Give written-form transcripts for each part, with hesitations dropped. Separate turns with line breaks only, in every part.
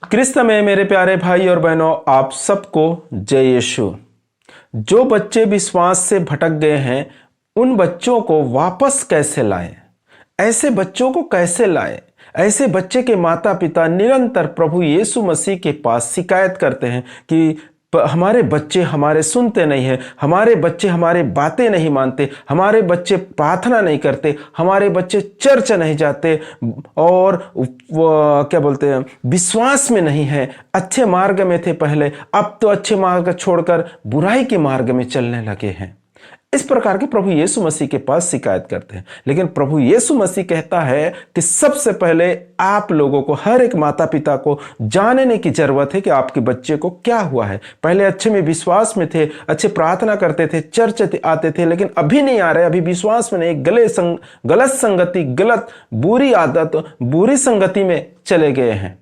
क्रिस्त में मेरे प्यारे भाई और बहनों, आप सबको जय यीशु। जो बच्चे विश्वास से भटक गए हैं उन बच्चों को वापस कैसे लाएं? ऐसे बच्चों को कैसे लाएं? ऐसे बच्चे के माता पिता निरंतर प्रभु यीशु मसीह के पास शिकायत करते हैं कि हमारे बच्चे हमारे सुनते नहीं हैं, हमारे बच्चे हमारे बातें नहीं मानते, हमारे बच्चे प्रार्थना नहीं करते, हमारे बच्चे चर्च नहीं जाते और क्या बोलते हैं, विश्वास में नहीं है। अच्छे मार्ग में थे पहले, अब तो अच्छे मार्ग छोड़कर बुराई के मार्ग में चलने लगे हैं। इस प्रकार के प्रभु यीशु मसीह के पास शिकायत करते हैं। लेकिन प्रभु यीशु मसीह कहता है कि सबसे पहले आप लोगों को, हर एक माता पिता को जानने की जरूरत है कि आपके बच्चे को क्या हुआ है। पहले अच्छे में विश्वास में थे, अच्छे प्रार्थना करते थे, चर्च आते थे, लेकिन अभी नहीं आ रहे, अभी विश्वास में नहीं, गलत संगति, गलत बुरी आदत, बुरी संगति में चले गए हैं,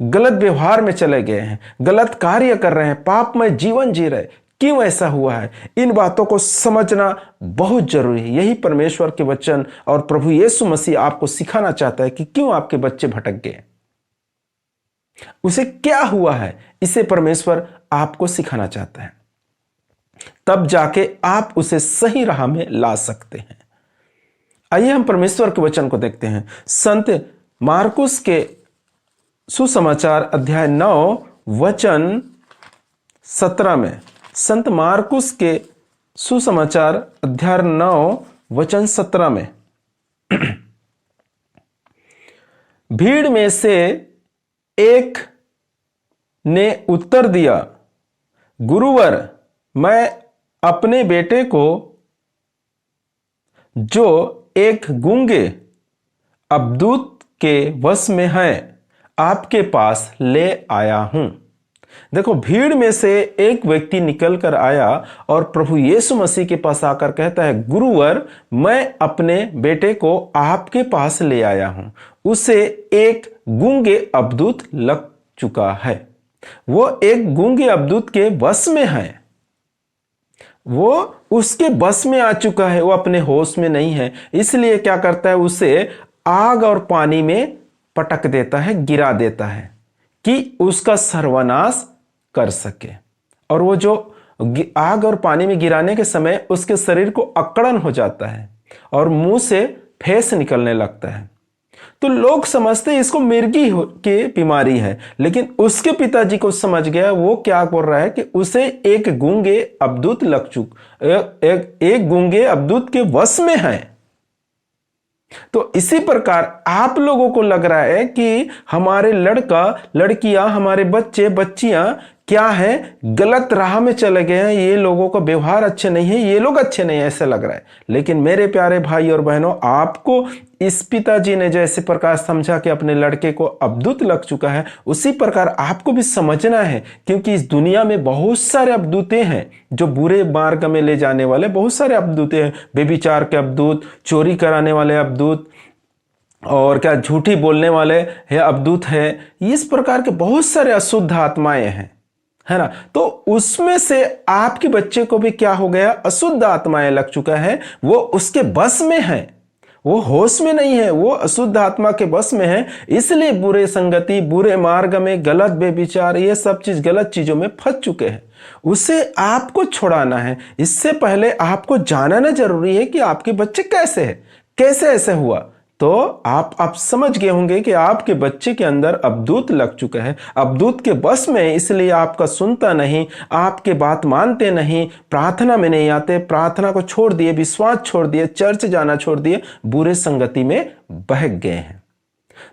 गलत व्यवहार में चले गए हैं, गलत कार्य कर रहे हैं, पापमय जीवन जी रहे। क्यों ऐसा हुआ है? इन बातों को समझना बहुत जरूरी है। यही परमेश्वर के वचन और प्रभु यीशु मसीह आपको सिखाना चाहता है कि क्यों आपके बच्चे भटक गए, उसे क्या हुआ है, इसे परमेश्वर आपको सिखाना चाहता है। तब जाके आप उसे सही राह में ला सकते हैं। आइए हम परमेश्वर के वचन को देखते हैं। संत मार्कुस के सुसमाचार अध्याय 9 वचन 17 में, संत मार्कुस के सुसमाचार अध्याय 9 वचन 17 में, भीड़ में से एक ने उत्तर दिया, गुरुवर, मैं अपने बेटे को जो एक गूंगे अबदूत के वश में है आपके पास ले आया हूं। देखो, भीड़ में से एक व्यक्ति निकल कर आया और प्रभु यीशु मसीह के पास आकर कहता है, गुरुवर, मैं अपने बेटे को आपके पास ले आया हूं, उसे एक गूंगे अबदूत लग चुका है। वो एक गूंगे अबदूत के वश में है, वो उसके बस में आ चुका है, वो अपने होश में नहीं है। इसलिए क्या करता है, उसे आग और पानी में पटक देता है, गिरा देता है कि उसका सर्वनाश कर सके। और वो जो आग और पानी में गिराने के समय उसके शरीर को अकड़न हो जाता है और मुंह से फेस निकलने लगता है। तो लोग समझते इसको मिर्गी की बीमारी है, लेकिन उसके पिताजी को समझ गया। वो क्या बोल रहा है कि उसे एक गूंगे अबदूत लग एक गूंगे अबदूत के वश में है। तो इसी प्रकार आप लोगों को लग रहा है कि हमारे लड़का लड़कियां, हमारे बच्चे बच्चियां क्या है, गलत राह में चले गए हैं, ये लोगों का व्यवहार अच्छे नहीं है, ये लोग अच्छे नहीं है, ऐसा लग रहा है। लेकिन मेरे प्यारे भाई और बहनों, आपको इस पिताजी ने जैसे प्रकार समझा कि अपने लड़के को अबदूत लग चुका है, उसी प्रकार आपको भी समझना है। क्योंकि इस दुनिया में बहुत सारे अबदूते हैं जो बुरे मार्ग में ले जाने वाले, बहुत सारे अबदूते हैं। बेविचार के अबदूत, चोरी कराने वाले अबदूत, और क्या झूठी बोलने वाले है अबदूत है। इस प्रकार के बहुत सारे अशुद्ध आत्माएं हैं, है ना। तो उसमें से आपके बच्चे को भी क्या हो गया, अशुद्ध आत्माएं लग चुका है, वो उसके बस में है, वो होश में नहीं है, वो अशुद्ध आत्मा के बस में है। इसलिए बुरे संगति, बुरे मार्ग में, गलत बेविचार, ये सब चीज, गलत चीजों में फंस चुके हैं। उसे आपको छुड़ाना है। इससे पहले आपको जानना जरूरी है कि आपके बच्चे कैसे हैं, कैसे ऐसे हुआ। तो आप समझ गए होंगे कि आपके बच्चे के अंदर अबदूत लग चुका है, अबदूत के बस में, इसलिए आपका सुनता नहीं, आपके बात मानते नहीं, प्रार्थना में नहीं आते, प्रार्थना को छोड़ दिए, विश्वास छोड़ दिए, चर्च जाना छोड़ दिए, बुरे संगति में बहक गए हैं।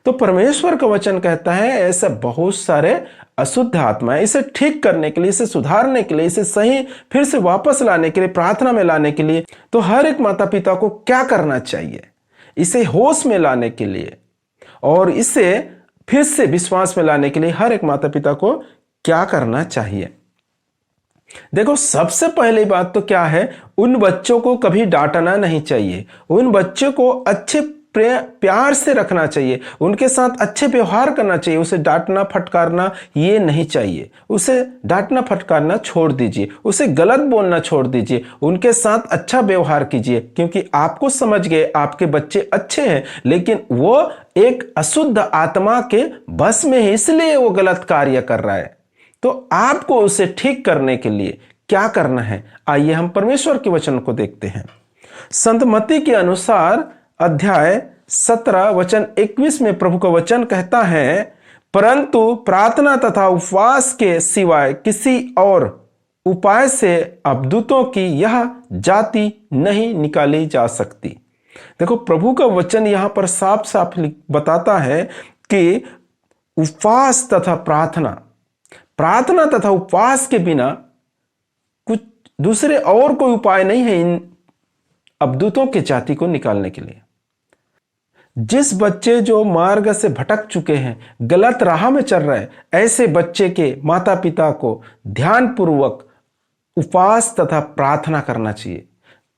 तो परमेश्वर का वचन कहता है ऐसे बहुत सारे अशुद्ध आत्माएं, इसे ठीक करने के लिए, इसे सुधारने के लिए, इसे सही फिर से वापस लाने के लिए, प्रार्थना में लाने के लिए, तो हर एक माता पिता को क्या करना चाहिए, इसे होश में लाने के लिए और इसे फिर से विश्वास में लाने के लिए हर एक माता पिता को क्या करना चाहिए? देखो, सबसे पहली बात तो क्या है, उन बच्चों को कभी डांटना नहीं चाहिए। उन बच्चों को अच्छे प्यार से रखना चाहिए, उनके साथ अच्छे व्यवहार करना चाहिए, उसे डांटना फटकारना ये नहीं चाहिए। उसे डांटना फटकारना छोड़ दीजिए, उसे गलत बोलना छोड़ दीजिए, उनके साथ अच्छा व्यवहार कीजिए, क्योंकि आपको समझ गए आपके बच्चे अच्छे हैं, लेकिन वो एक अशुद्ध आत्मा के बस में है, इसलिए वो गलत कार्य कर रहा है। तो आपको उसे ठीक करने के लिए क्या करना है, आइए हम परमेश्वर के वचन को देखते हैं। संत मत्ती के अनुसार अध्याय 17 वचन 21 में प्रभु का वचन कहता है, परंतु प्रार्थना तथा उपवास के सिवाय किसी और उपाय से अबदूतों की यह जाति नहीं निकाली जा सकती। देखो, प्रभु का वचन यहां पर साफ साफ बताता है कि उपवास तथा प्रार्थना तथा उपवास के बिना कुछ दूसरे और कोई उपाय नहीं है इन अबदूतों के जाति को निकालने के लिए। जिस बच्चे जो मार्ग से भटक चुके हैं, गलत राह में चल रहे हैं, ऐसे बच्चे के माता पिता को ध्यानपूर्वक उपवास तथा प्रार्थना करना चाहिए।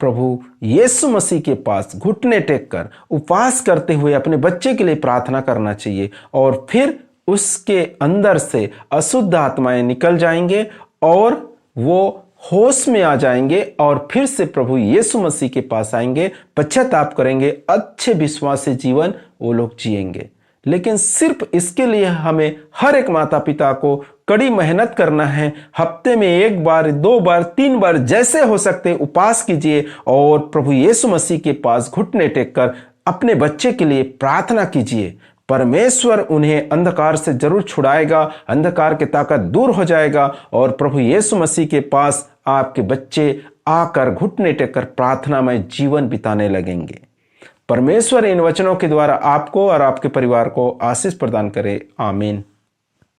प्रभु यीशु मसीह के पास घुटने टेक कर उपवास करते हुए अपने बच्चे के लिए प्रार्थना करना चाहिए, और फिर उसके अंदर से अशुद्ध आत्माएं निकल जाएंगे और वो होश में आ जाएंगे और फिर से प्रभु यीशु मसीह के पास आएंगे, पश्चाताप करेंगे, अच्छे विश्वासी जीवन वो लोग जिएंगे। लेकिन सिर्फ इसके लिए हमें हर एक माता पिता को कड़ी मेहनत करना है। हफ्ते में 1 बार 2 बार 3 बार जैसे हो सकते उपवास कीजिए और प्रभु यीशु मसीह के पास घुटने टेक कर अपने बच्चे के लिए प्रार्थना कीजिए। परमेश्वर उन्हें अंधकार से जरूर छुड़ाएगा, अंधकार की ताकत दूर हो जाएगा और प्रभु यीशु मसीह के पास आपके बच्चे आकर घुटने टेककर प्रार्थना में जीवन बिताने लगेंगे। परमेश्वर इन वचनों के द्वारा आपको और आपके परिवार को आशीष प्रदान करे। आमीन।